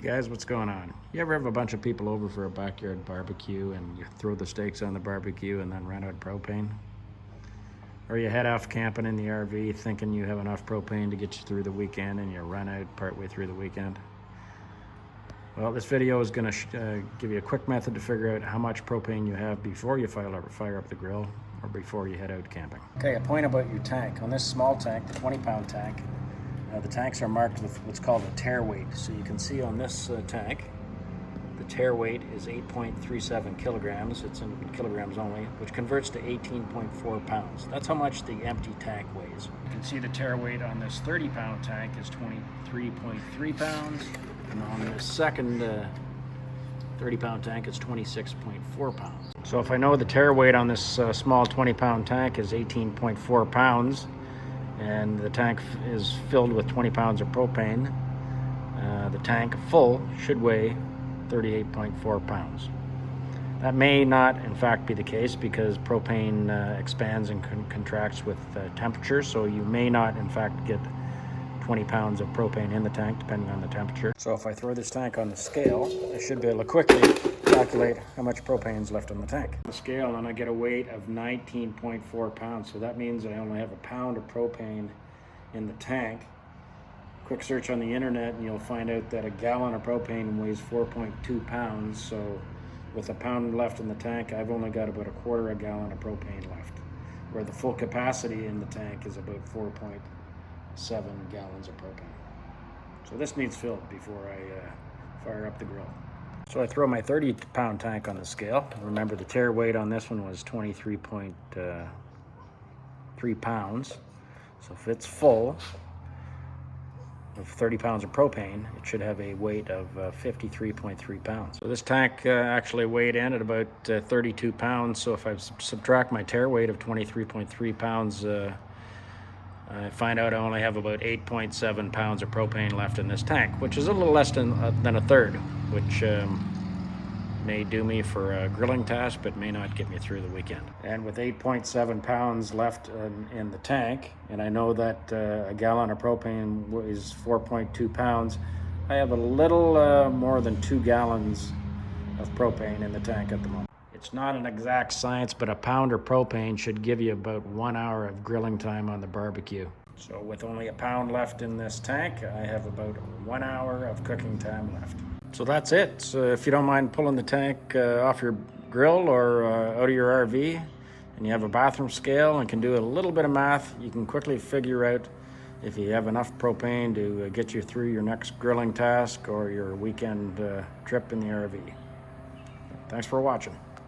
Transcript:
Guys, what's going on? You ever have a bunch of people over for a backyard barbecue and you throw the steaks on the barbecue and then run out of propane? Or you head off camping in the RV thinking you have enough propane to get you through the weekend and you run out partway through the weekend? Well, this video is going to give you a quick method to figure out how much propane you have before you fire up the grill or before you head out camping. Okay, a point about your tank. On this small tank, the 20-pound tank, the tanks are marked with what's called a tare weight. So you can see on this tank, the tare weight is 8.37 kilograms. It's in kilograms only, which converts to 18.4 pounds. That's how much the empty tank weighs. You can see the tare weight on this 30-pound tank is 23.3 pounds. And on the second 30-pound tank, it's 26.4 pounds. So if I know the tare weight on this small 20-pound tank is 18.4 pounds, and the tank is filled with 20 pounds of propane, the tank full should weigh 38.4 pounds. That may not, in fact, be the case because propane expands and contracts with temperature, so you may not, in fact, get 20 pounds of propane in the tank, depending on the temperature. So if I throw this tank on the scale, I should be able to quickly calculate how much propane is left on the tank. The scale, and I get a weight of 19.4 pounds. So that means I only have a pound of propane in the tank. Quick search on the internet and you'll find out that a gallon of propane weighs 4.2 pounds. So with a pound left in the tank, I've only got about a quarter of a gallon of propane left, where the full capacity in the tank is about 4.7 gallons of propane. So this needs filled before I fire up the grill. So I throw my 30-pound tank on the scale. Remember, the tare weight on this one was 23.3 pounds. So if it's full of 30 pounds of propane, it should have a weight of 53.3 pounds. So this tank actually weighed in at about 32 pounds. So if I subtract my tare weight of 23.3 pounds, I find out I only have about 8.7 pounds of propane left in this tank, which is a little less than a third, which may do me for a grilling task, but may not get me through the weekend. And with 8.7 pounds left in the tank, and I know that a gallon of propane is 4.2 pounds, I have a little more than 2 gallons of propane in the tank at the moment. It's not an exact science, but a pound of propane should give you about 1 hour of grilling time on the barbecue. So with only a pound left in this tank, I have about 1 hour of cooking time left. So that's it. So if you don't mind pulling the tank off your grill or out of your RV, and you have a bathroom scale and can do a little bit of math, you can quickly figure out if you have enough propane to get you through your next grilling task or your weekend trip in the RV. Thanks for watching.